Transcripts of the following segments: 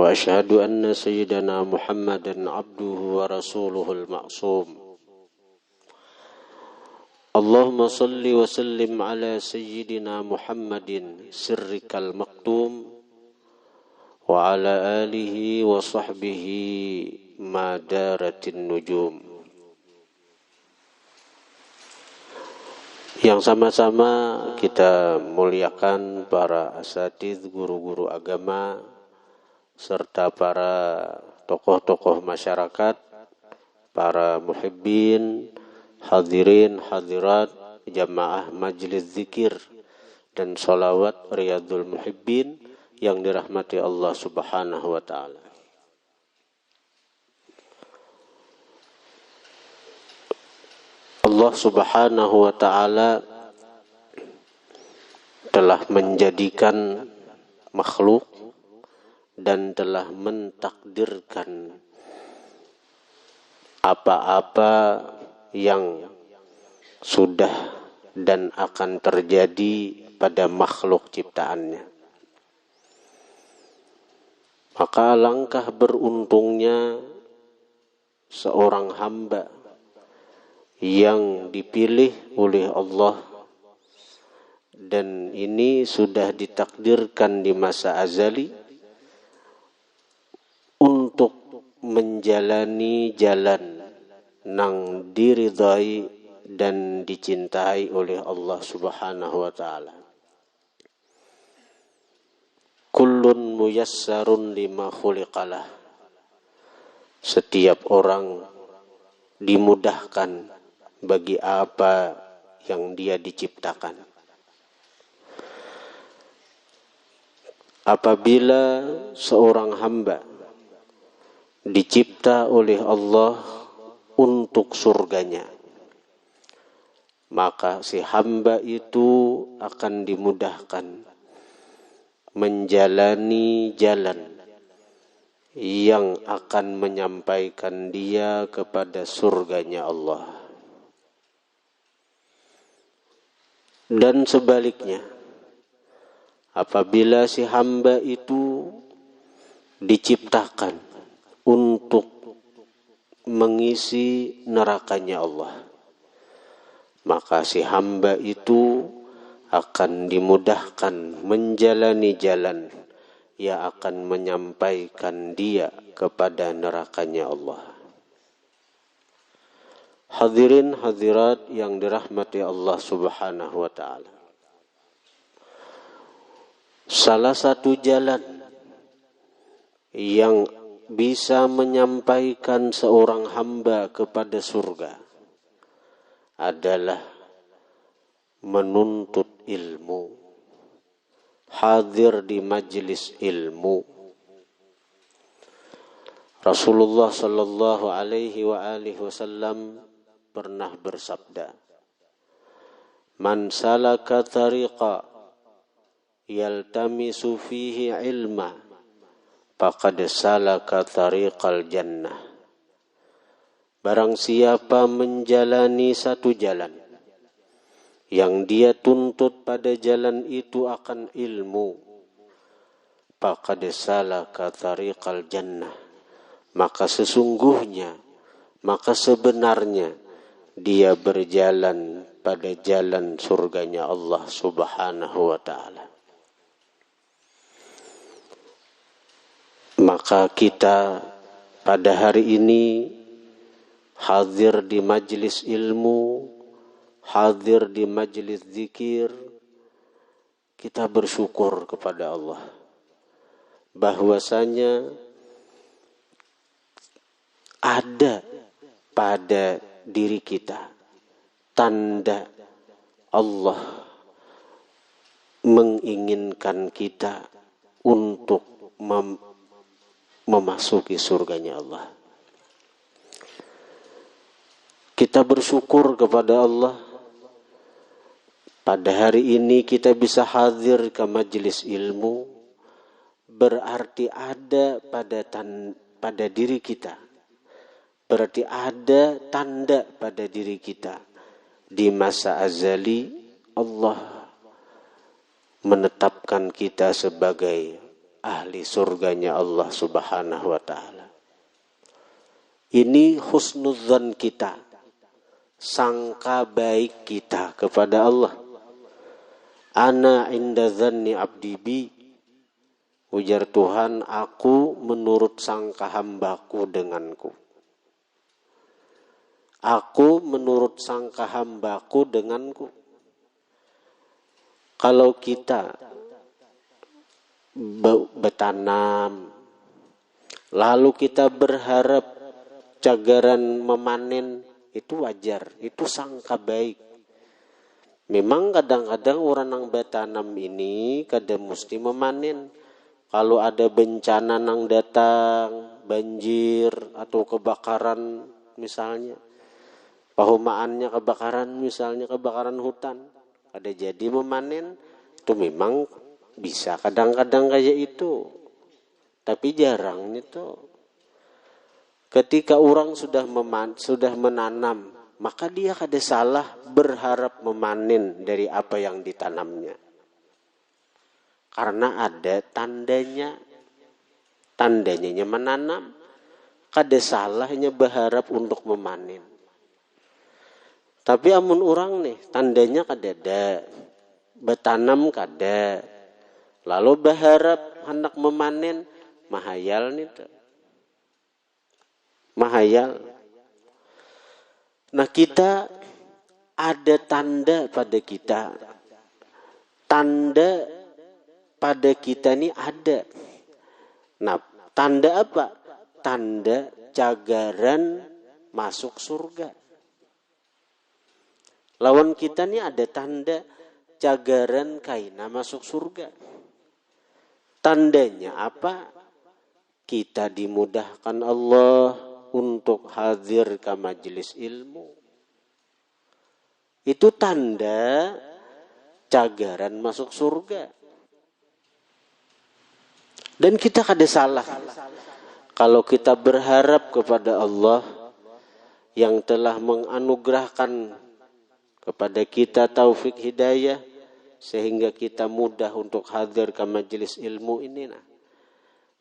وأشهد أن سيدنا محمدا عبده ورسوله المعصوم اللهم صل وسلم على سيدنا محمد سرك المكتوم وعلى آله وصحبه ما دارت النجوم. Yang sama-sama kita muliakan para asatidz, guru-guru agama, serta para tokoh-tokoh masyarakat, para muhibbin, hadirin, hadirat, jamaah majlis zikir dan sholawat Riyadul Muhibbin yang dirahmati Allah Subhanahu wa ta'ala. Allah Subhanahu wa ta'ala telah menjadikan makhluk dan telah mentakdirkan apa-apa yang sudah dan akan terjadi pada makhluk ciptaannya. Maka alangkah beruntungnya seorang hamba yang dipilih oleh Allah, dan ini sudah ditakdirkan di masa azali untuk menjalani jalan nang diridhai dan dicintai oleh Allah Subhanahu wa ta'ala. Kullun muyassarun lima khuliqalah. Setiap orang dimudahkan bagi apa yang dia diciptakan. Apabila seorang hamba dicipta oleh Allah untuk surganya, maka si hamba itu akan dimudahkan menjalani jalan yang akan menyampaikan dia kepada surganya Allah. Dan sebaliknya, apabila si hamba itu diciptakan untuk mengisi nerakanya Allah, maka si hamba itu akan dimudahkan menjalani jalan yang akan menyampaikan dia kepada nerakanya Allah. Hadirin hadirat yang dirahmati Allah Subhanahu wa ta'ala. Salah satu jalan yang bisa menyampaikan seorang hamba kepada surga adalah menuntut ilmu, hadir di majlis ilmu. Rasulullah sallallahu alaihi wa alihi wasallam pernah bersabda, "Man salaka tariqa yaltamisu fihi ilma faqad salaka tariqal jannah." Barang siapa menjalani satu jalan yang dia tuntut pada jalan itu akan ilmu, faqad salaka tariqal jannah, maka sesungguhnya, maka sebenarnya dia berjalan pada jalan surganya Allah Subhanahu wa ta'ala. Maka kita pada hari ini hadir di majlis ilmu, hadir di majlis zikir, kita bersyukur kepada Allah bahwasanya ada pada diri kita tanda Allah menginginkan kita untuk memasuki surganya Allah. Kita bersyukur kepada Allah pada hari ini kita bisa hadir ke majelis ilmu, berarti ada pada diri kita, berarti ada tanda pada diri kita. Di masa azali Allah menetapkan kita sebagai ahli surganya Allah Subhanahu wa ta'ala. Ini husnudzan kita, sangka baik kita kepada Allah. Ana inda dzanni abdi bi, ujar Tuhan, aku menurut sangka hambaku denganku. Aku menurut sangka hambaku denganku. Kalau kita bertanam, lalu kita berharap cagaran memanen, itu wajar, itu sangka baik. Memang kadang-kadang orang yang bertanam ini kadang mesti memanen. Kalau ada bencana nang datang, banjir atau kebakaran misalnya, pahumaannya kebakaran misalnya, kebakaran hutan, ada jadi memanen, itu memang bisa kadang-kadang kayak itu. Tapi jarang itu. Ketika orang sudah menanam, maka dia kada salah berharap memanen dari apa yang ditanamnya. Karena ada tandanya menanam, kada salahnya berharap untuk memanen. Tapi amun orang nih, tandanya kada ada, bertanam kada, lalu berharap hendak memanen, mahayal nih tuh. Mahayal. Nah, kita ada tanda pada kita. Tanda pada kita ini ada. Nah, tanda apa? Tanda cagaran masuk surga. Lawan kita ini ada tanda cagaran kaina masuk surga. Tandanya apa? Kita dimudahkan Allah untuk hadir ke majelis ilmu. Itu tanda cagaran masuk surga. Dan kita kada salah kalau kita berharap kepada Allah yang telah menganugerahkan kepada kita taufik hidayah sehingga kita mudah untuk hadir ke majelis ilmu ini. Nah,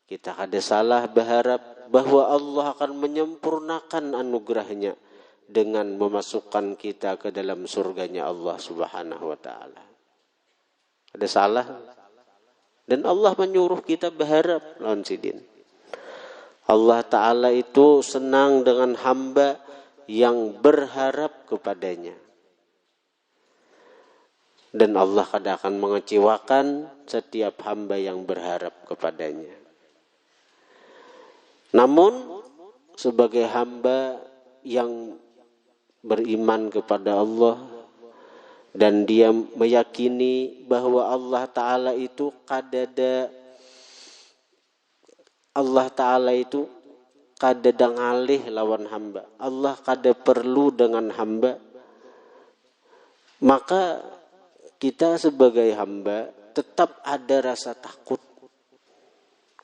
kita kada salah berharap bahwa Allah akan menyempurnakan anugerahnya dengan memasukkan kita ke dalam surganya Allah Subhanahu wa ta'ala. Ada salah? Dan Allah menyuruh kita berharap lawan sidin. Allah Ta'ala itu senang dengan hamba yang berharap kepadanya. Dan Allah kadang akan mengecewakan setiap hamba yang berharap kepadanya. Namun sebagai hamba yang beriman kepada Allah dan dia meyakini bahwa Allah Ta'ala itu kada ngalih lawan hamba. Allah kada perlu dengan hamba. Maka kita sebagai hamba tetap ada rasa takut.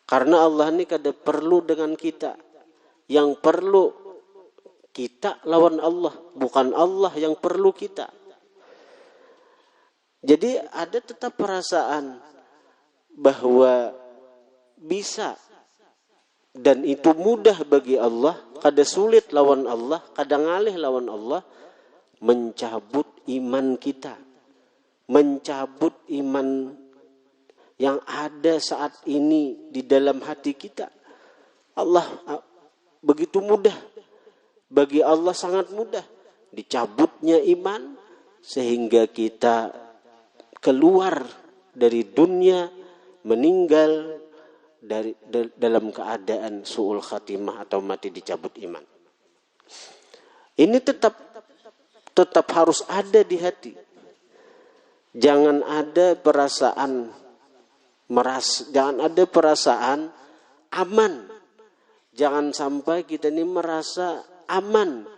Karena Allah ini kada perlu dengan kita. Yang perlu kita lawan Allah, bukan Allah yang perlu kita. Jadi ada tetap perasaan bahwa bisa dan itu mudah bagi Allah, kada sulit lawan Allah, kada ngalih lawan Allah, mencabut iman kita. Mencabut iman yang ada saat ini di dalam hati kita. Allah begitu mudah. Bagi Allah sangat mudah dicabutnya iman sehingga kita keluar dari dunia, meninggal dalam keadaan su'ul khatimah atau mati dicabut iman. Ini tetap harus ada di hati. Jangan ada perasaan aman. Jangan sampai kita ini merasa aman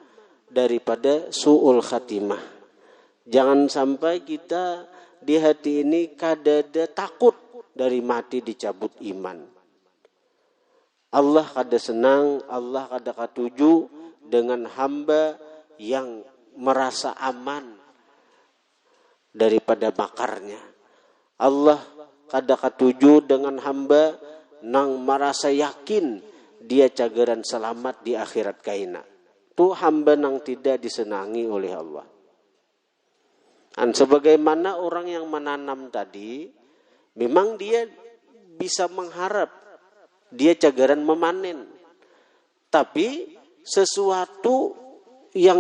daripada su'ul khatimah. Jangan sampai kita di hati ini kada takut dari mati dicabut iman. Allah kada senang, Allah kada katuju dengan hamba yang merasa aman daripada makarnya. Allah kada katuju dengan hamba nang merasa yakin dia cagaran selamat di akhirat kaina. Tu hamba nang tidak disenangi oleh Allah. Dan sebagaimana orang yang menanam tadi, memang dia bisa mengharap dia cagaran memanen. Tapi sesuatu yang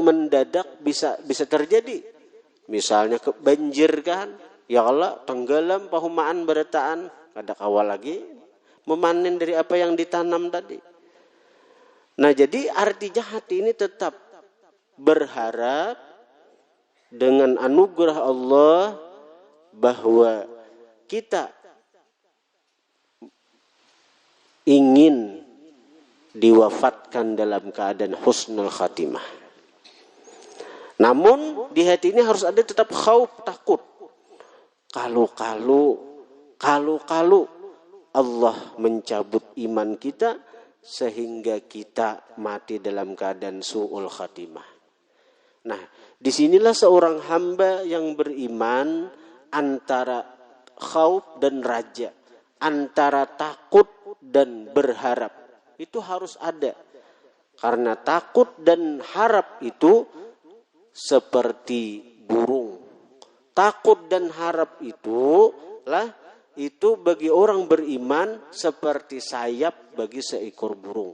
mendadak bisa terjadi. Misalnya banjir kan, ya Allah tenggelam pahumaan berataan, kada kawal lagi memanen dari apa yang ditanam tadi. Nah, jadi artinya hati ini tetap berharap dengan anugerah Allah bahwa kita ingin diwafatkan dalam keadaan husnul khatimah. Namun di hati ini harus ada tetap khauf, takut. Kalau Allah mencabut iman kita sehingga kita mati dalam keadaan su'ul khatimah. Nah, disinilah seorang hamba yang beriman antara khauf dan raja, antara takut dan berharap. Itu harus ada. Karena takut dan harap itu seperti burung. Takut dan harap itu bagi orang beriman seperti sayap bagi seekor burung.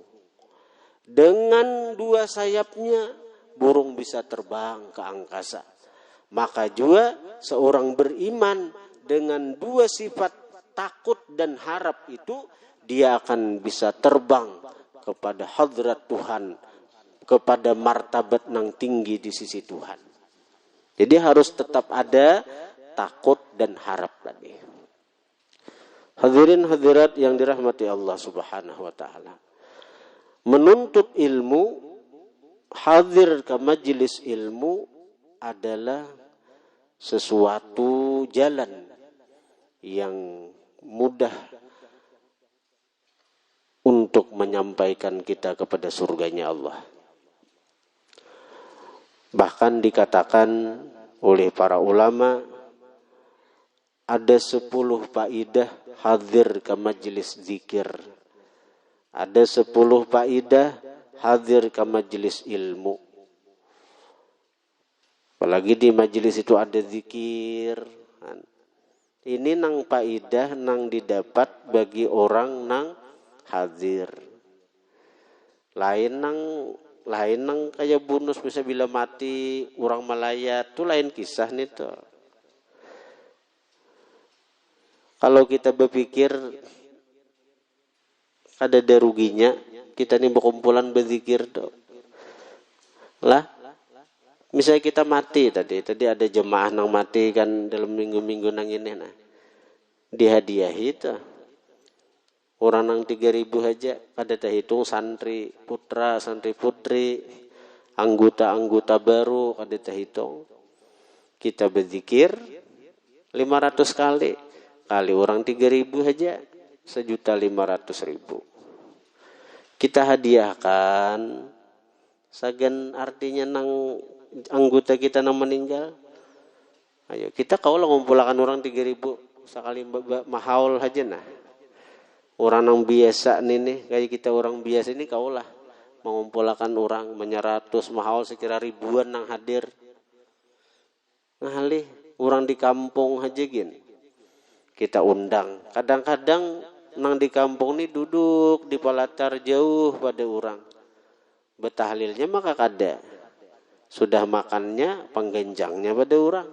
Dengan dua sayapnya burung bisa terbang ke angkasa. Maka juga seorang beriman dengan dua sifat takut dan harap itu, dia akan bisa terbang kepada hadrat Tuhan, kepada martabat yang tinggi di sisi Tuhan. Jadi harus tetap ada takut dan harap tadi. Hadirin hadirat yang dirahmati Allah Subhanahu wa taala. Menuntut ilmu, hadir ke majelis ilmu adalah sesuatu jalan yang mudah untuk menyampaikan kita kepada surganya Allah. Bahkan dikatakan oleh para ulama, ada 10 faidah hadir ke majelis zikir. Ada 10 faidah hadir ke majelis ilmu. Apalagi di majelis itu ada zikir. Ini nang faidah nang didapat bagi orang nang hadir. Lain nang kayak bonus bisa bila mati orang melayat, itu lain kisah nih tuh. Kalau kita berpikir ada ruginya, kita nih berkumpulan berzikir tuh. Lah, misalnya kita mati tadi ada jemaah nang mati kan dalam minggu-minggu nang ini nah. Dihadiahi tuh. Orang nang 3.000 aja, kada terhitung santri putra, santri putri, anggota baru, kada terhitung. Kita berzikir 500 kali orang 3.000 aja, 1.500.000. Kita hadiahkan, sagan artinya nang anggota kita nang meninggal. Ayo kita kaulah ngumpulkan orang 3.000 sekali mahaul aja nah. Orang yang biasa nih kayak kita orang biasa ini kaulah mengumpulkan orang menyeratus mahal sekira ribuan yang hadir. Ngalih orang di kampung aja gin. Kita undang. Kadang-kadang nang di kampung nih duduk di palatar jauh pada orang. Betahlilnya maka kada. Sudah makannya penggenjangnya pada orang.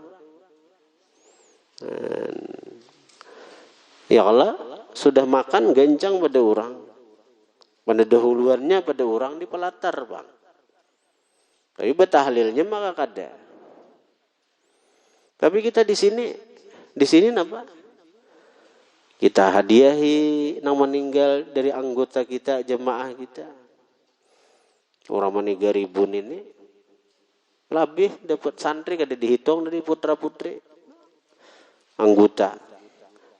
Ya Allah, sudah makan genjang pada orang. Pada dahuluannya pada orang di pelatar, Bang. Tapi betahlilnya maka kada. Tapi kita di sini apa? Kita hadiahi nang meninggal dari anggota kita, jemaah kita. Orang meninggal ribuan ini lebih dapat santri kada dihitung dari putra putri. Anggota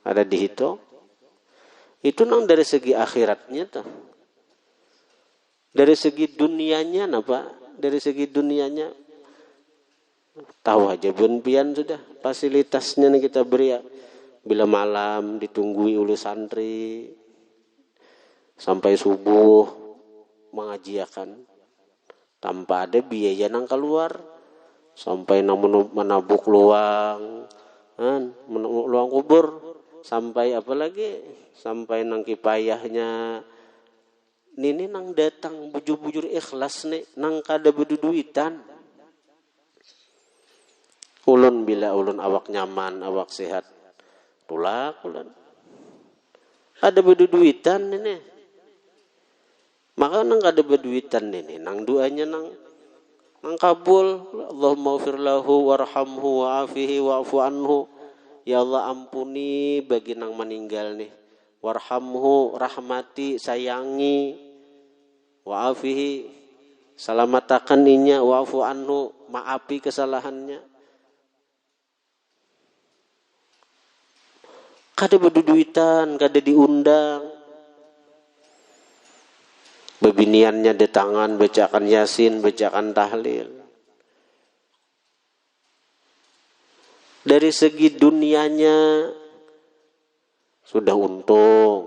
ada dihitung. Itu nang dari segi akhiratnya tuh. Dari segi dunianya apa? Dari segi dunianya tahu aja bunpian sudah fasilitasnya nih kita beri ya. bila malam ditunggui oleh santri sampai subuh mengajiakan tanpa ada biaya nang keluar sampai nang menabuk luang luang kubur sampai apalagi sampai nang kipayahnya nini nang datang bujur-bujur ikhlas nih nang kada beduduitan ulun bila ulun awak nyaman awak sehat tulak ulun ada beduduitan ini maka nang kada beduitan ini nang doanya nang kabul Allahumma ghfir lahu warhamhu wa'afihi wa'fu anhu ya Allah ampuni bagi nang meninggal nih warhamhu rahmati sayangi wa'afihi salamatakan inya wa'fu anhu maafi kesalahannya kada berduduitan kada diundang bebiniannya di tangan bacakan yasin bacakan tahlil dari segi dunianya sudah untung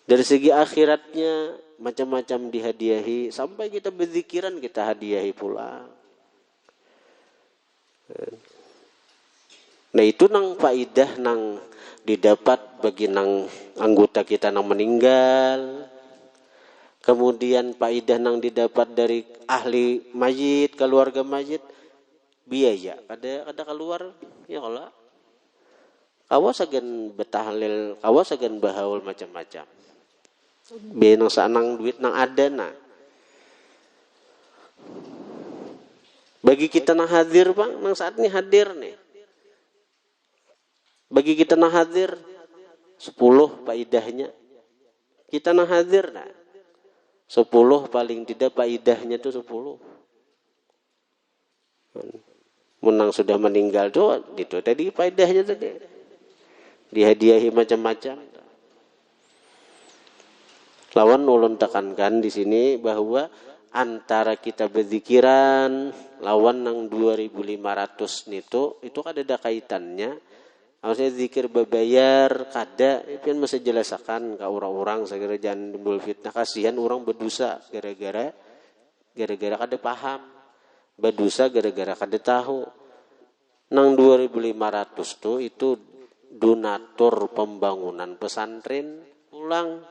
dari segi akhiratnya macam-macam dihadiahi sampai kita berzikiran kita hadiahi pula nah itu nang faidah nang didapat bagi nang anggota kita nang meninggal kemudian faidah nang didapat dari ahli mayit keluarga mayit biaya kada keluar ya kalau kawas agen betahlil kawas agen bahaul macam-macam biaya nang sanang duit nang ada nah bagi kita nang hadir bang nang saat ini hadir nih bagi kita nang hadir 10 faidahnya kita nang hadir nah 10 paling tidak faidahnya itu 10 menang sudah meninggal tuh itu tadi faidahnya tadi dihadiahi macam-macam lawan ulun tekankan di sini bahwa antara kita berzikiran lawan nang 2500 itu ada kaitannya harusnya zikir berbayar kada itu kan masih jelasakan ke orang-orang segera jangan timbul fitnah kasihan orang berdosa gara-gara kada paham berdosa gara-gara kada tahu nang 2500 tuh itu donatur pembangunan pesantren ulang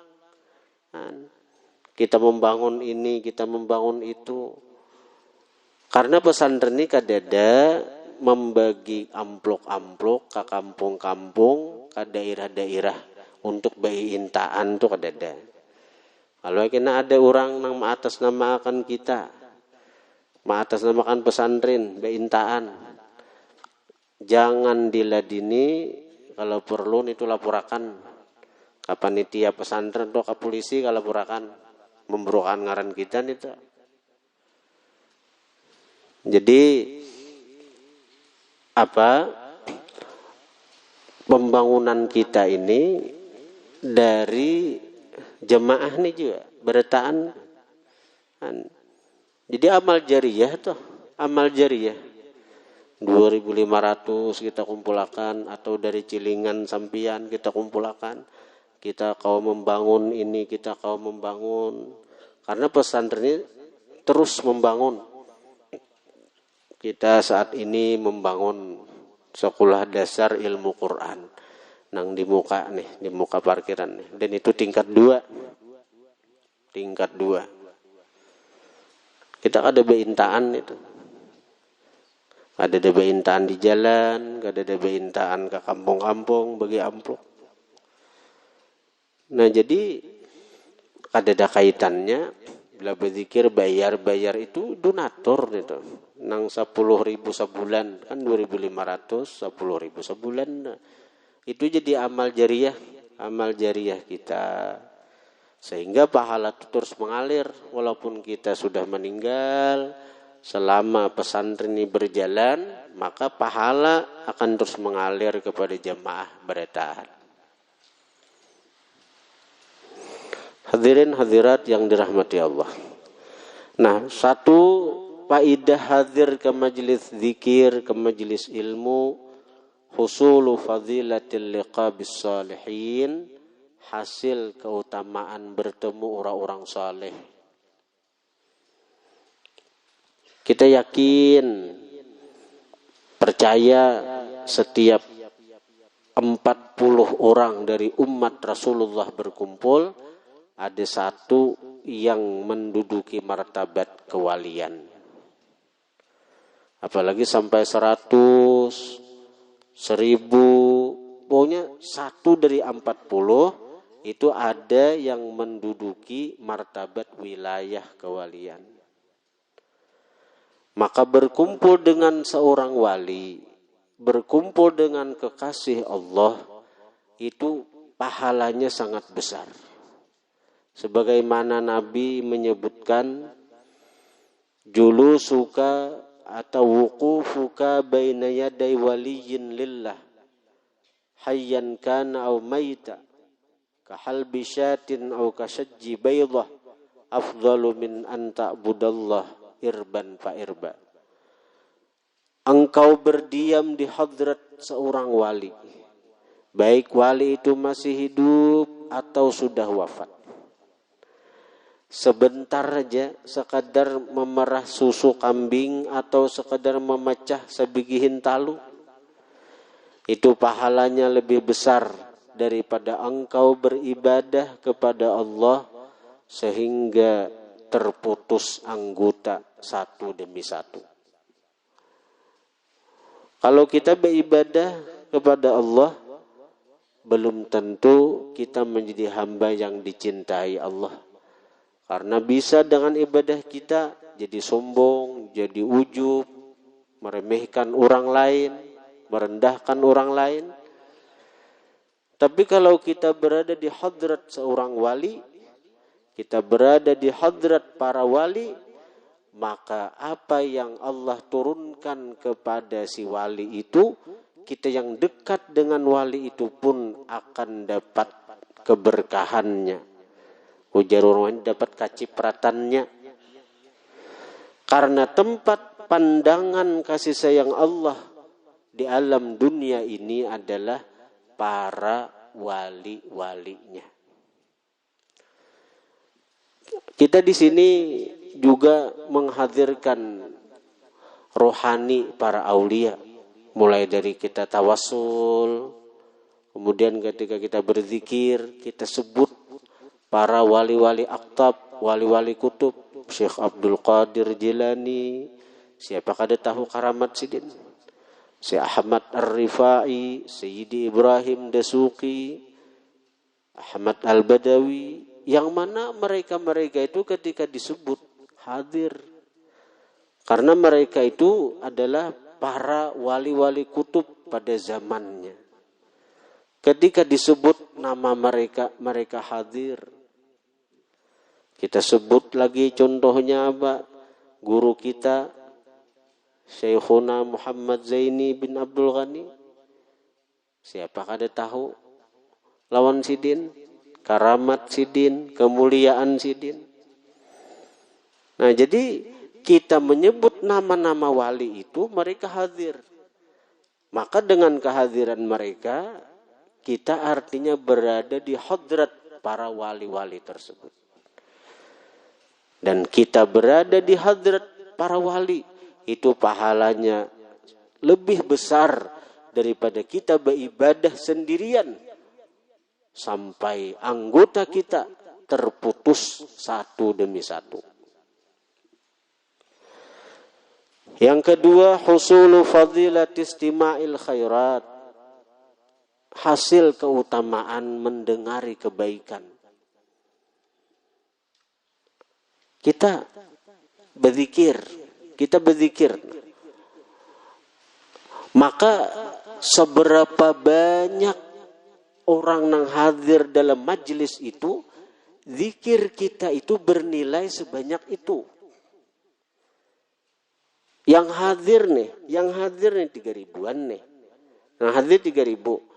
kita membangun ini kita membangun itu karena pesantren ini kadada membagi amplok-amplok ke kampung-kampung ke daerah-daerah untuk bayi intaan tuh kadada. Kalau kena ada orang nang mengatasnamakan kita, mengatasnamakan pesantren, bayi intaan, jangan diladini kalau perlu itu laporakan ke panitia pesantren atau ke polisi kalau laporakan memberikan ngaran kita itu. Jadi pembangunan kita ini dari jemaah nih juga bertaan jadi amal jariyah tuh amal jariyah 2.500 kita kumpulkan atau dari Cilingan sampian kita kumpulkan kita kau membangun ini kita kau membangun karena pesantren ini terus membangun. Kita saat ini membangun sekolah dasar ilmu Quran nang di muka parkiran nih dan itu tingkat 2 kita ada beintaan itu ada beintaan di jalan ada beintaan ke kampung-kampung bagi amplop nah jadi ada kaitannya bila berzikir bayar itu donatur itu nang 10.000 sebulan kan 2.500 10.000 sebulan itu jadi amal jariyah kita sehingga pahala itu terus mengalir walaupun kita sudah meninggal selama pesantren ini berjalan maka pahala akan terus mengalir kepada jamaah bertahan. Hadirin hadirat yang dirahmati Allah. Nah, satu faidah hadir ke majelis zikir, ke majelis ilmu husulu fadilatil liqabis salihin, hasil keutamaan bertemu orang-orang saleh. Kita yakin, percaya setiap 40 orang dari umat Rasulullah berkumpul, ada satu yang menduduki martabat kewalian. Apalagi sampai 100, 1000, pokoknya satu dari 40 itu ada yang menduduki martabat wilayah kewalian. Maka berkumpul dengan seorang wali, berkumpul dengan kekasih Allah, itu pahalanya sangat besar. Sebagaimana Nabi menyebutkan, julusuka atau wuqufuka baina yaday waliyyin lillah, hayyan kana aw maita, kahalbi syatin aw kasajji baydah, afdalu min an ta'budallah irban fa irba. Engkau berdiam di hadrat seorang wali, baik wali itu masih hidup atau sudah wafat. Sebentar aja, sekadar memerah susu kambing atau sekadar memecah sebigihin talu, itu pahalanya lebih besar daripada engkau beribadah kepada Allah sehingga terputus anggota satu demi satu. Kalau kita beribadah kepada Allah, belum tentu kita menjadi hamba yang dicintai Allah. Karena bisa dengan ibadah kita jadi sombong, jadi ujub, meremehkan orang lain, merendahkan orang lain. Tapi kalau kita berada di hadrat seorang wali, kita berada di hadrat para wali, maka apa yang Allah turunkan kepada si wali itu, kita yang dekat dengan wali itu pun akan dapat keberkahannya. Ujar orang dapat kacipratannya. Karena tempat pandangan kasih sayang Allah di alam dunia ini adalah para wali-walinya. Kita di sini juga menghadirkan rohani para aulia, mulai dari kita tawassul, kemudian ketika kita berzikir kita sebut para wali-wali aktab, wali-wali kutub, Syekh Abdul Qadir Jilani, siapakah ada tahu karamat sidin, Syekh Ahmad Ar-Rifai, Sayyidi Ibrahim Dasuki, Ahmad Al-Badawi, yang mana mereka-mereka itu ketika disebut hadir. Karena mereka itu adalah para wali-wali kutub pada zamannya. Ketika disebut nama mereka, mereka hadir. Kita sebut lagi contohnya apa? Guru kita, Syekhuna Muhammad Zaini bin Abdul Ghani. Siapakah ada tahu? Lawan sidin, karamat sidin, kemuliaan sidin. Nah, jadi kita menyebut nama-nama wali itu, mereka hadir. Maka dengan kehadiran mereka, kita artinya berada di hadrat para wali-wali tersebut. Dan kita berada di hadrat para wali, itu pahalanya lebih besar daripada kita beribadah sendirian sampai anggota kita terputus satu demi satu. Yang kedua, husulu fadilati istima'il khairat, hasil keutamaan mendengari kebaikan. Kita berzikir, maka seberapa banyak orang yang hadir dalam majlis itu, zikir kita itu bernilai sebanyak itu. Yang hadir nih 3.000-an nih. Yang hadir 3.000.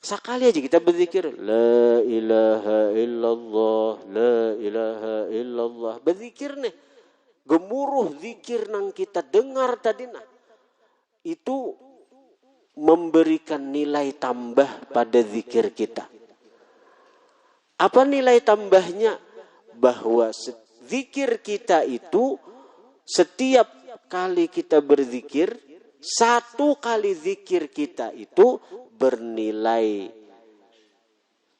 Sekali aja kita berzikir, la ilaha illallah, la ilaha illallah. Berzikir nih, gemuruh zikir nang kita dengar tadi nah. Itu memberikan nilai tambah pada zikir kita. Apa nilai tambahnya? Bahwa zikir kita itu setiap kali kita berzikir, satu kali zikir kita itu bernilai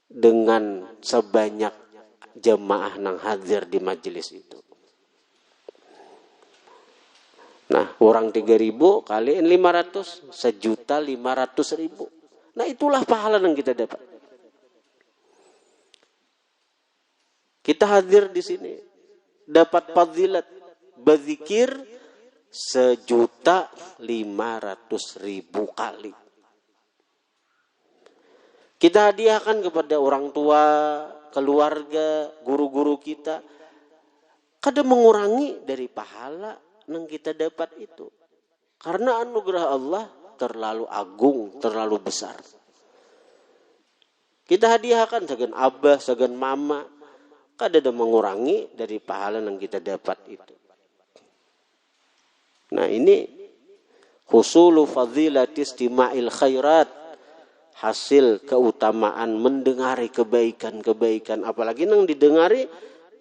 dengan sebanyak jemaah nang hadir di majelis itu. Nah, orang 3.000 kaliin 500, 1.500.000. Nah, itulah pahala yang kita dapat. Kita hadir di sini dapat fadilat berzikir 1.500.000 kali. Kita hadiahkan kepada orang tua, keluarga, guru-guru kita. Kadang mengurangi dari pahala yang kita dapat itu. Karena anugerah Allah terlalu agung, terlalu besar. Kita hadiahkan segan abah, segan mama. Kadang mengurangi dari pahala yang kita dapat itu. Nah, ini husulu fadilati istima'il khairat, hasil keutamaan mendengari kebaikan-kebaikan, apalagi nang didengari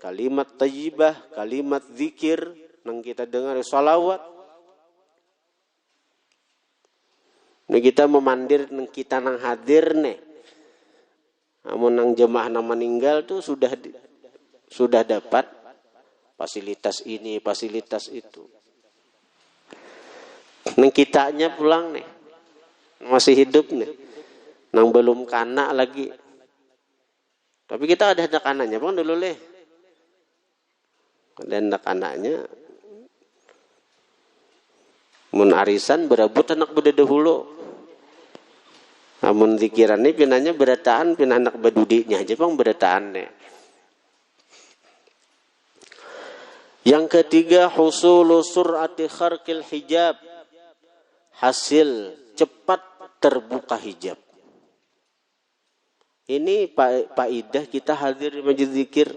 kalimat thayyibah, kalimat zikir, nang kita dengari salawat. Nah, kita memandir nang kita nang hadir nih. Namun nang jemaah nang meninggal tuh sudah dapat fasilitas ini, fasilitas itu. Nang kitanya pulang nih, masih hidup nih, nang belum kanak lagi. Tapi kita ada anak anaknya, bang dulu leh. Ada anak anaknya. Mun arisan berebut anak beda dahulu. Namun zikiran ini pinanya berataan, pinah anak badudinya aja bang berataan nih. Yang ketiga, husulu sur'ati kharqil hijab, hasil cepat terbuka hijab. Ini faidah kita hadir di majlis zikir.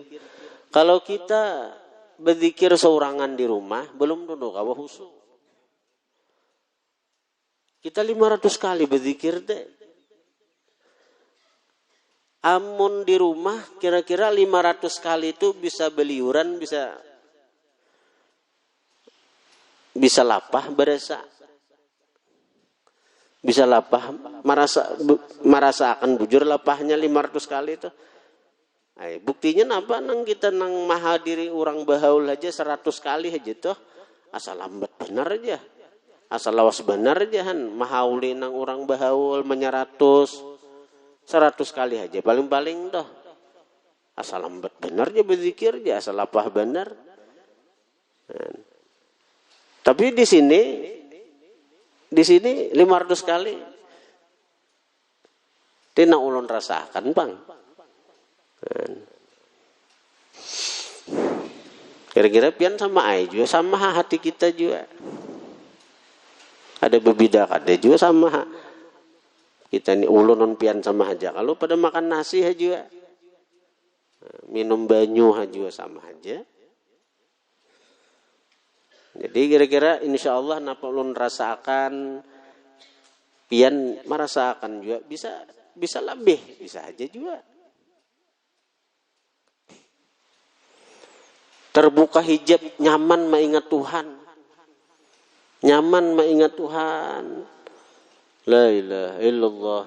Kalau kita berzikir seorangan di rumah, belum tentu kawa husu. Kita 500 kali berzikir deh. Amun di rumah kira-kira 500 kali itu bisa beliuran, bisa lapah berasa. Bisa lapah, merasa akan bujur lapahnya 500 kali itu. Ay, buktinya apa? Nang kita nang mahadiri orang bahaul aja 100 kali aja tuh. Asal lambat benar aja. Asal lawas benar aja han. Mahauli nang orang bahaul menyeratus 100 kali aja. Paling-paling toh. Asal lambat benar aja berzikir aja. Asal lapah benar. Tapi di sini 500 kali. Tina ulun rasakan bang. Kira-kira pian sama ai juga, sama hati kita juga. Ada berbeda ada juga sama kita ini ulun pian sama aja. Kalau pada makan nasi aja, minum banyu aja sama aja. Jadi kira-kira insya Allah napa ulun rasakan, pian merasakan juga bisa lebih, bisa aja juga. Terbuka hijab, nyaman mengingat Tuhan. Nyaman mengingat Tuhan. La ilaha illallah.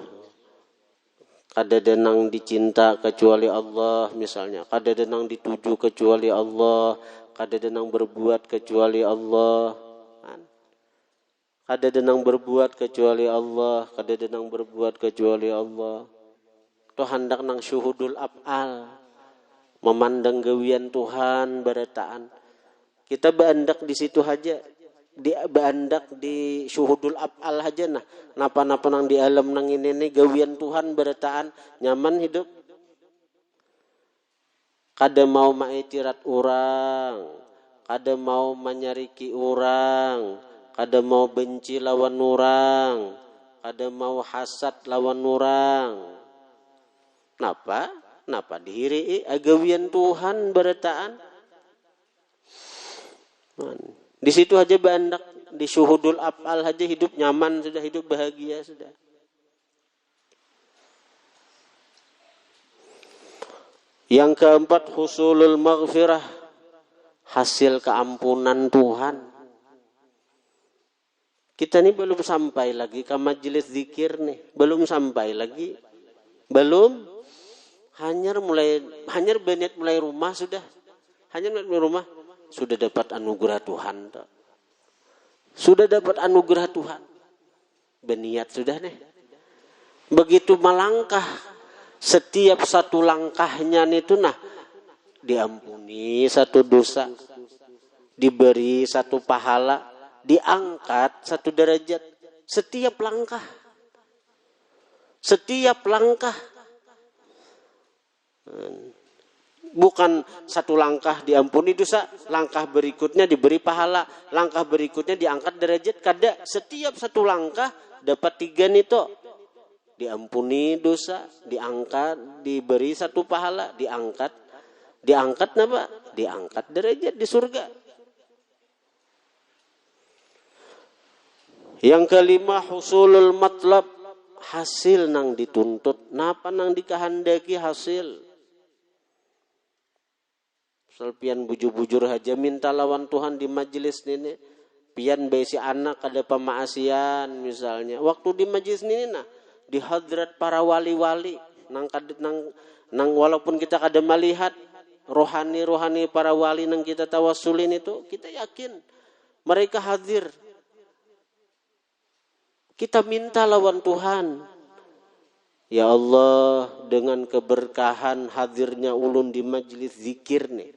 Kada denang dicinta kecuali Allah misalnya. Kada denang dituju kecuali Allah. Kada denang berbuat kecuali Allah. Kada denang berbuat kecuali Allah. Kada denang berbuat kecuali Allah. Itu hendak nang syuhudul af'al. Memandang gawian Tuhan berataan. Kita beandak di situ aja. Beandak di syuhudul af'al aja nah. Napa-napa nang di alam nang ini gawian Tuhan berataan. Nyaman hidup. Kada mau maitirat orang. Kada mau menyariki orang. Kada mau benci lawan orang. Kada mau hasad lawan orang. Napa dihiri agawian Tuhan berataan. Di situ aja bandak di syuhudul af'al aja hidup nyaman sudah, hidup bahagia sudah. Yang keempat, husulul maghfirah, hasil keampunan Tuhan. Kita ini belum sampai lagi ke majelis zikir nih, belum sampai lagi, belum. Hanyar benet mulai rumah sudah, sudah dapat anugerah Tuhan. Sudah dapat anugerah Tuhan. Berniat sudah nih. Begitu melangkah, setiap satu langkahnya itu diampuni satu dosa, diberi satu pahala, diangkat satu derajat. Setiap langkah. Bukan satu langkah diampuni dosa, langkah berikutnya diberi pahala, langkah berikutnya diangkat derajat. Kada, setiap satu langkah dapat 3 nih toh. Diampuni dosa, diangkat, diberi satu pahala, diangkat apa? Diangkat derajat di surga. Yang kelima, husulul matlab, hasil nang dituntut. Napa nang dikehendaki hasil? Pian bujur-bujur aja minta lawan Tuhan di majelis ini. Pian besi anak ada pemaasian misalnya. Waktu di majelis ini di hadrat para wali-wali nang walaupun kita kada melihat rohani para wali nang kita tawasulin itu, kita yakin mereka hadir. Kita minta lawan Tuhan. Ya Allah, dengan keberkahan hadirnya ulun di majelis zikir nih,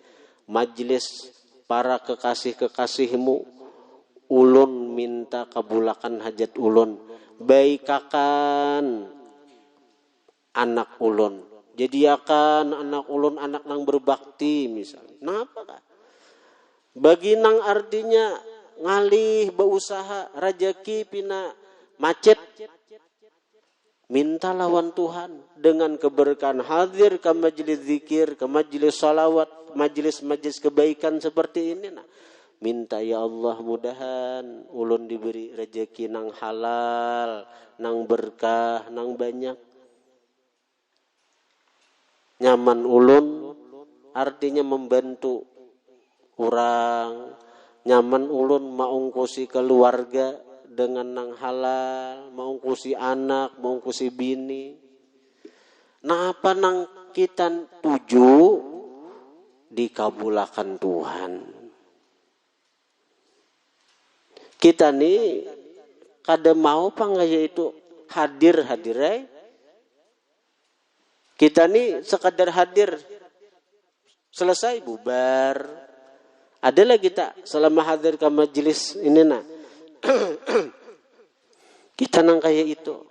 majelis para kekasih-kekasihmu, ulun minta kabulakan hajat ulun, baikakan anak ulun, jadiakan anak ulun anak nang berbakti misalnya. Kenapa kah? Bagi nang artinya ngalih berusaha rajaki pina macet, minta lawan Tuhan dengan keberkahan hadir ke majelis zikir, ke majelis salawat, majelis kebaikan seperti ini. Minta ya Allah mudahan ulun diberi rezeki nang halal, nang berkah, nang banyak. Nyaman ulun artinya membantu orang. Nyaman ulun maungkusi keluarga dengan nang halal, maungkusi anak, maungkusi bini. Apa nang kita tuju dikabulakan Tuhan. Kita nih kada mau panggaya itu hadir. Kita nih sekadar hadir, selesai bubar. Adalah kita selama hadir ke majelis ini kita nang kayak itu.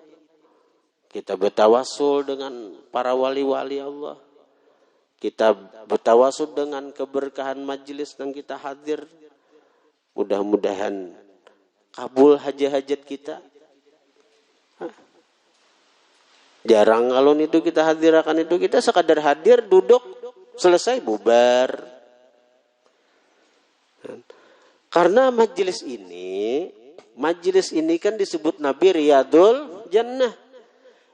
Kita bertawasul dengan para wali-wali Allah. Kita bertawasul dengan keberkahan majelis yang kita hadir. Mudah-mudahan kabul hajat-hajat kita. Jarang kalau itu kita hadirkan itu, kita sekadar hadir, duduk, selesai, bubar. Karena majelis ini kan disebut Nabi Riyadul Jannah.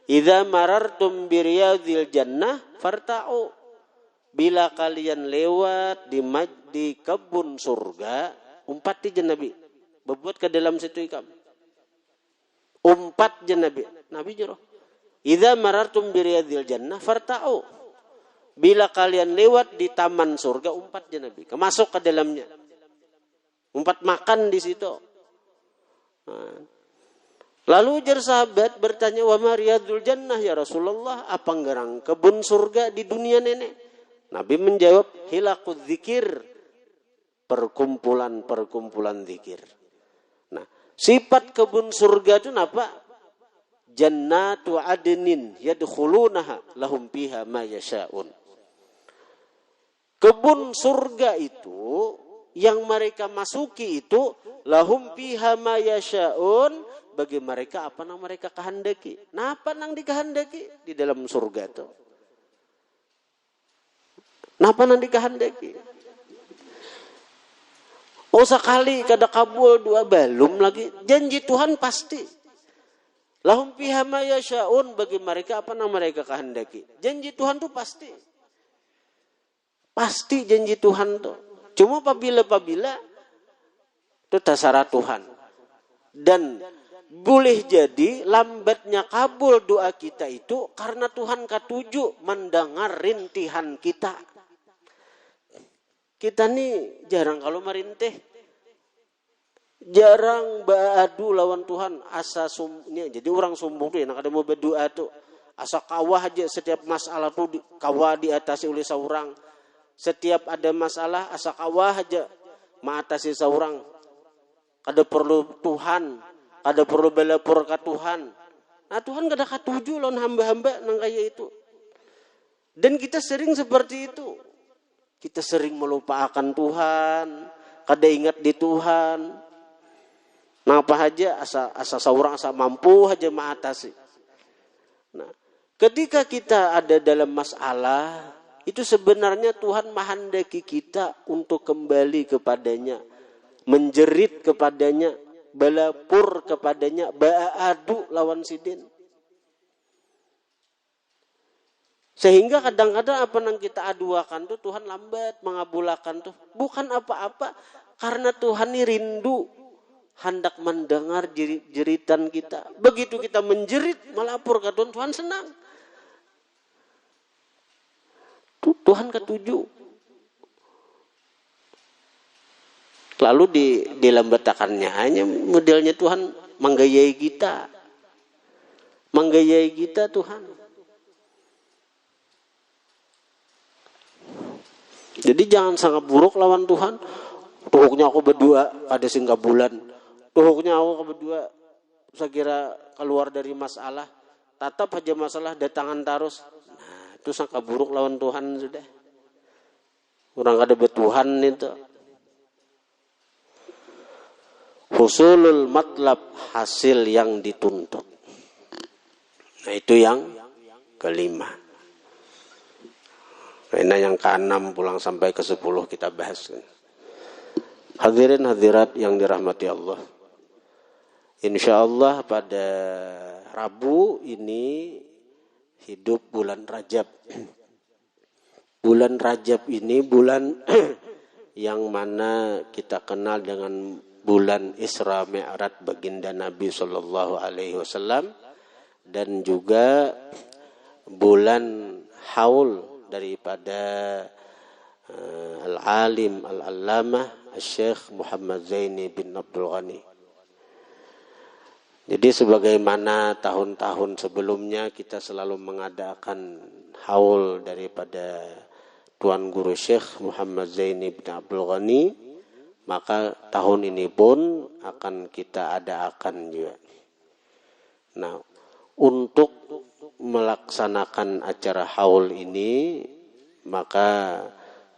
Idza marartum bi riyadil jannah farta'u. Bila kalian lewat di kebun surga, umpat di Nabi. Berbuat ke dalam situ ikam. Umpat je Nabi. Nabi nyuruh. Idza marartum bi riyadil jannah farta'u. Bila kalian lewat di taman surga, umpat je Nabi. Masuk ke dalamnya. Umpat makan di situ. Lalu jar sahabat bertanya, wa ma riyadul jannah ya Rasulullah, apa ngerang kebun surga di dunia nenek? Nabi menjawab, hilaqud dzikir, perkumpulan zikir. Nah, sifat kebun surga itu apa? Jannatu adnin yadkhulunaha lahum fiha ma yasha'un. Kebun surga itu yang mereka masuki itu lahum fiha ma yasha'un, bagi mereka apa nang mereka kehendaki. Nah, apa nang dikehendaki di dalam surga itu? Nah, apa nang dikehendaki? Oh sekali kada kabul, dua belum lagi. Janji Tuhan pasti. Lahum fiha ma yasyaun, bagi mereka apa yang mereka kehendaki. Janji Tuhan tuh pasti. Pasti janji Tuhan tuh. Cuma apabila itu terserah Tuhan. Dan boleh jadi lambatnya kabul doa kita itu karena Tuhan ketujuh mendengar rintihan kita. Kita nih jarang kalau merintih. Jarang beradu lawan Tuhan. Jadi orang sombong tuh yang ada mau berdoa tuh. Asa kawah aja setiap masalah tuh kawah diatasi oleh seorang. Setiap ada masalah asa kawah aja mengatasi seorang. Kada perlu Tuhan. Kada perlu belapor ke Tuhan. Nah Tuhan kada ketujuh lawan hamba-hamba nang kaya itu. Dan kita sering seperti itu. Kita sering melupakan Tuhan, kada ingat di Tuhan. Nah apa aja asa seorang asa mampu aja mengatasi. Nah, ketika kita ada dalam masalah, itu sebenarnya Tuhan menghendaki kita untuk kembali kepadanya, menjerit kepadanya, balapur kepadanya, ba'adu lawan sidin. Sehingga kadang-kadang apa yang kita aduakan tuh Tuhan lambat mengabulkan tuh. Bukan apa-apa. Karena Tuhan ini rindu. Hendak mendengar jeritan kita. Begitu kita menjerit melapor ke Tuhan, Tuhan senang. Tuhan ketujuh. Lalu dilembatakannya hanya modelnya Tuhan menggayai kita. Menggayai kita Tuhan. Jadi jangan sangat buruk lawan Tuhan. Tuhuknya aku berdua ada singgah bulan. Tuhuknya aku berdua saya kira keluar dari masalah. Tetap aja masalah datangan terus. Nah, itu sangat buruk lawan Tuhan sudah. Orang kada bertuhan itu. Husulul matlab, hasil yang dituntut. Nah itu yang kelima. Karena yang ke-6 pulang sampai ke-10 kita bahas. Hadirin hadirat yang dirahmati Allah. InsyaAllah pada Rabu ini hidup bulan Rajab. Bulan Rajab ini bulan yang mana kita kenal dengan bulan Isra Mi'raj baginda Nabi Sallallahu Alaihi Wasallam. Dan juga bulan haul daripada Al-Alim Al-Allamah Syekh Muhammad Zaini bin Abdul Ghani. Jadi sebagaimana tahun-tahun sebelumnya kita selalu mengadakan haul daripada Tuan Guru Syekh Muhammad Zaini bin Abdul Ghani, maka tahun ini pun akan kita adakan juga. Nah, untuk melaksanakan acara haul ini, maka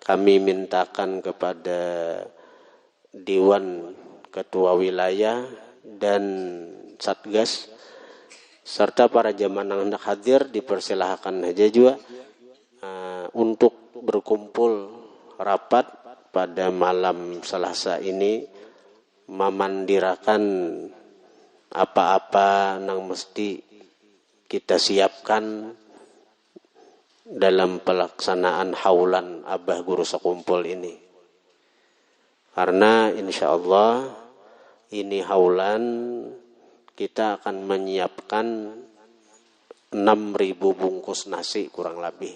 kami mintakan kepada Dewan Ketua Wilayah dan Satgas serta para jamaah yang hendak hadir dipersilahkan saja juga untuk berkumpul rapat pada malam Selasa ini, memandirakan apa-apa yang mesti kita siapkan dalam pelaksanaan haulan Abah Guru Sekumpul ini. Karena insya Allah ini haulan kita akan menyiapkan 6.000 bungkus nasi kurang lebih.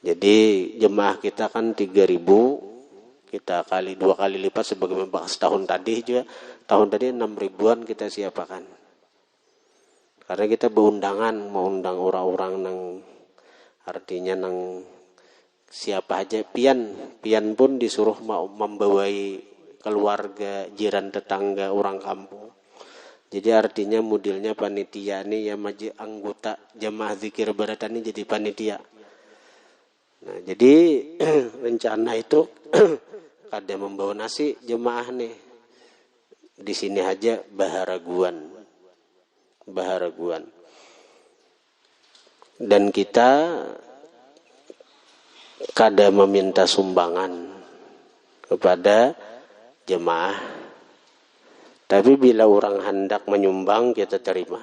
Jadi jemaah kita kan 3.000, kita kali 2 kali lipat sebagaimana bahas tahun tadi juga. Tahun tadi 6.000-an kita siapkan. Karena kita berundangan, mau undang orang-orang yang artinya nang siapa aja, pian pun disuruh mau membawai keluarga, jiran tetangga, orang kampung. Jadi artinya modelnya panitia ini ya anggota jamaah zikir baratan ini jadi panitia. Nah, jadi rencana itu ada membawa nasi jemaah nih. Di sini aja Baharaguan. Dan kita kada meminta sumbangan kepada jemaah. Tapi bila orang hendak menyumbang kita terima.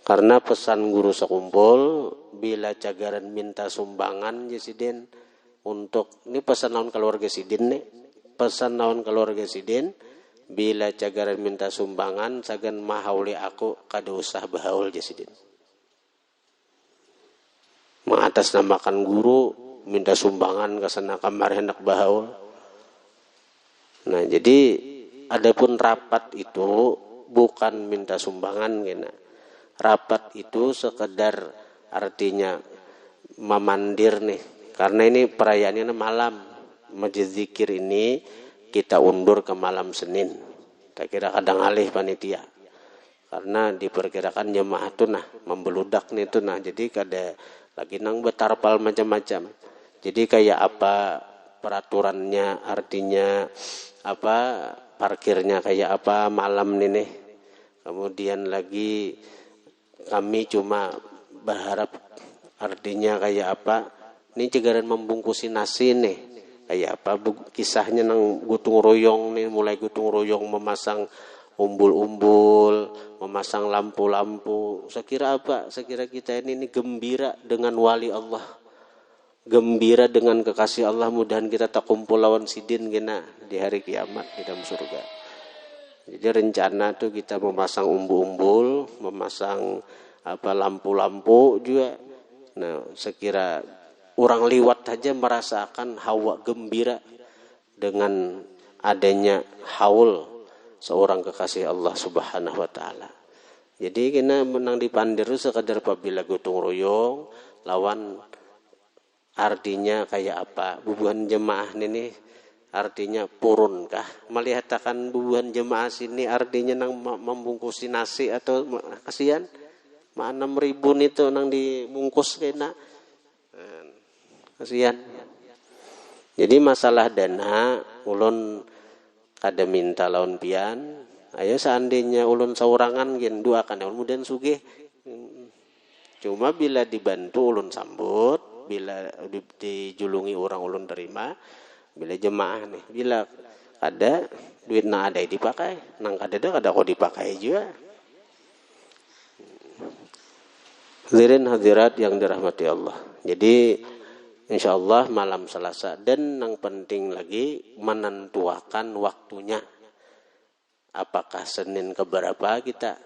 Karena pesan guru sekumpul, bila cagaran minta sumbangan ya sidin untuk ini pesan naon keluarga sidin nih. Pesan naon keluarga sidin, bila cagaran minta sumbangan sagan mahauli aku kada usah bahaul ya sidin. Mengatasnamakan guru minta sumbangan ke sana kamar hendak bahaul. Nah, jadi adapun rapat itu bukan minta sumbangan gina. Rapat itu sekedar artinya memandir nih. Karena ini perayaannya malam. Majlis zikir ini kita undur ke malam Senin. Tak kira kadang alih panitia. Karena diperkirakan jemaah tuh membeludak nih tuh jadi kada lagi nang betarpal macam-macam. Jadi kayak apa peraturannya, artinya apa parkirnya kayak apa malam nih. Kemudian lagi kami cuma berharap artinya kayak apa. Ini cegaran membungkusi nasi nih. Kayak apa kisahnya nang gotong royong nih, mulai gotong royong memasang umbul-umbul, memasang lampu-lampu. Sekira apa? Sekira kita ini gembira dengan wali Allah. Gembira dengan kekasih Allah, mudahan kita tak kumpul lawan sidin gina di hari kiamat di dalam surga. Jadi rencana tuh kita memasang umbul-umbul, memasang apa lampu-lampu juga. Nah, sekira orang liwat saja merasakan hawa gembira dengan adanya haul seorang kekasih Allah Subhanahu wa taala. Jadi kena menang dipandir sekadar apabila gotong royong lawan artinya kayak apa? Bubuhan jemaah ini artinya purunkah? Melihatkan bubuhan jemaah sini artinya nang membungkusi nasi atau kasihan? 6.000 itu nang dibungkus kena. Kasihan. Jadi masalah dana ulun kada minta lawan pian. Ayo seandainya ulun saurangan gen duakan ulun sugih. Cuma bila dibantu ulun sambut, bila dijulungi orang ulun terima, bila jemaah nih, bila ada duit ada dipakai, nang kada kok dipakai juga. Hadirin hadirat yang dirahmati Allah. Jadi insyaallah malam Selasa dan yang penting lagi menentukan waktunya. Apakah Senin keberapa kita?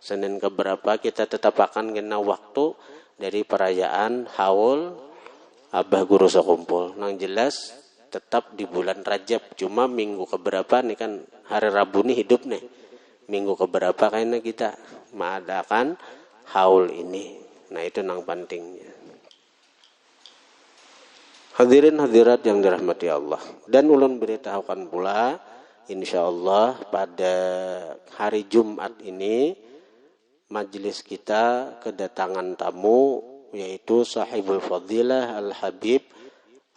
Senin keberapa kita tetap akan kena waktu dari perayaan haul Abah Guru Sekumpul. Nang jelas tetap di bulan Rajab. Cuma minggu keberapa nih kan hari Rabu nih hidup nih. Minggu keberapa kayaknya kita mengadakan haul ini. Nah itu nang pentingnya. Hadirin hadirat yang dirahmati Allah. Dan ulun beritahukan pula, insyaallah pada hari Jumat ini majelis kita kedatangan tamu yaitu sahibul fadilah Al-Habib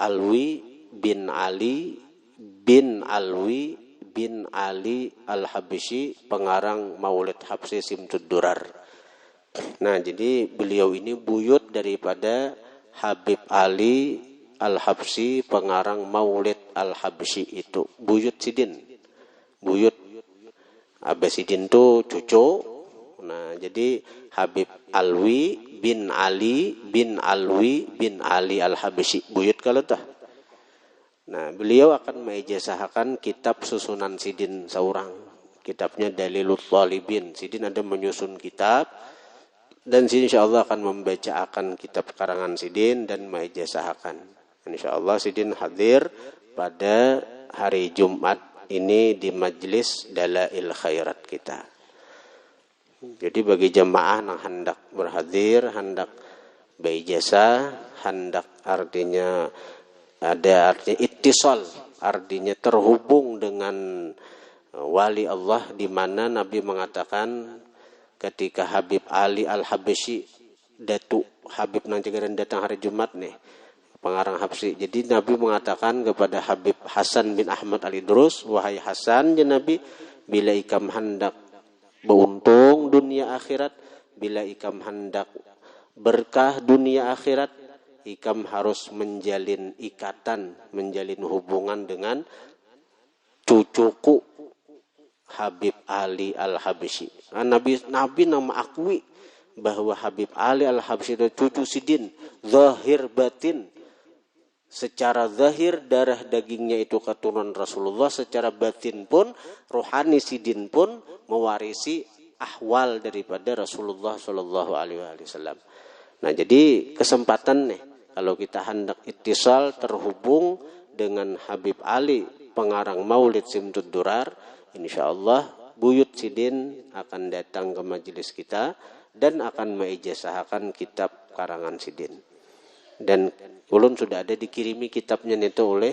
Alwi bin Ali bin Alwi bin Ali Al-Habsyi, pengarang Maulid Habsyi Simtud Durar. Nah, jadi beliau ini buyut daripada Habib Ali Al-Habsyi, pengarang Maulid Al-Habsyi itu. Buyut sidin. Buyut Abah Sidin itu cucu. Nah, jadi Habib Alwi bin Ali bin Alwi bin Ali Al-Habsyi. Buyut kalau tah. Nah, beliau akan mengijazahkan kitab susunan Sidin seorang. Kitabnya Dalilul Talibin. Sidin ada menyusun kitab. Dan insyaallah akan membacakan kitab karangan Sidin dan mengijazahkan. Insyaallah Sidin hadir pada hari Jumat ini di majelis Dalail Khairat kita. Jadi bagi jemaah yang hendak berhadir, hendak berijazah, hendak artinya ada artinya ittisal, artinya terhubung dengan wali Allah, di mana Nabi mengatakan ketika Habib Ali Al-Habsyi Datuk Habib nang cegaran datang hari Jumat nih, pengarang Habsyi. Jadi Nabi mengatakan kepada Habib Hasan bin Ahmad Al-Idrus, wahai Hasan ya Nabi, bila ikam hendak beruntung dunia akhirat, bila ikam hendak berkah dunia akhirat, ikam harus menjalin ikatan, menjalin hubungan dengan cucuku Habib Ali Al-Habsyi. Nabi nama akui bahwa Habib Ali Al-Habsyi itu cucu Sidin, zahir batin. Secara zahir darah dagingnya itu keturunan Rasulullah, secara batin pun rohani Sidin pun mewarisi ahwal daripada Rasulullah Shallallahu Alaihi Wasallam. Nah, jadi kesempatan nih kalau kita hendak ittisal terhubung dengan Habib Ali pengarang Maulid Simtud Durar, insyaallah Buyut Sidin akan datang ke majelis kita dan akan mengijazahkan kitab karangan Sidin. Dan ulun sudah ada dikirimi kitabnya itu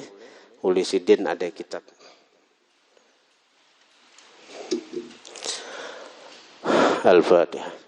oleh Sidin, ada kitab. Al-Fatihah.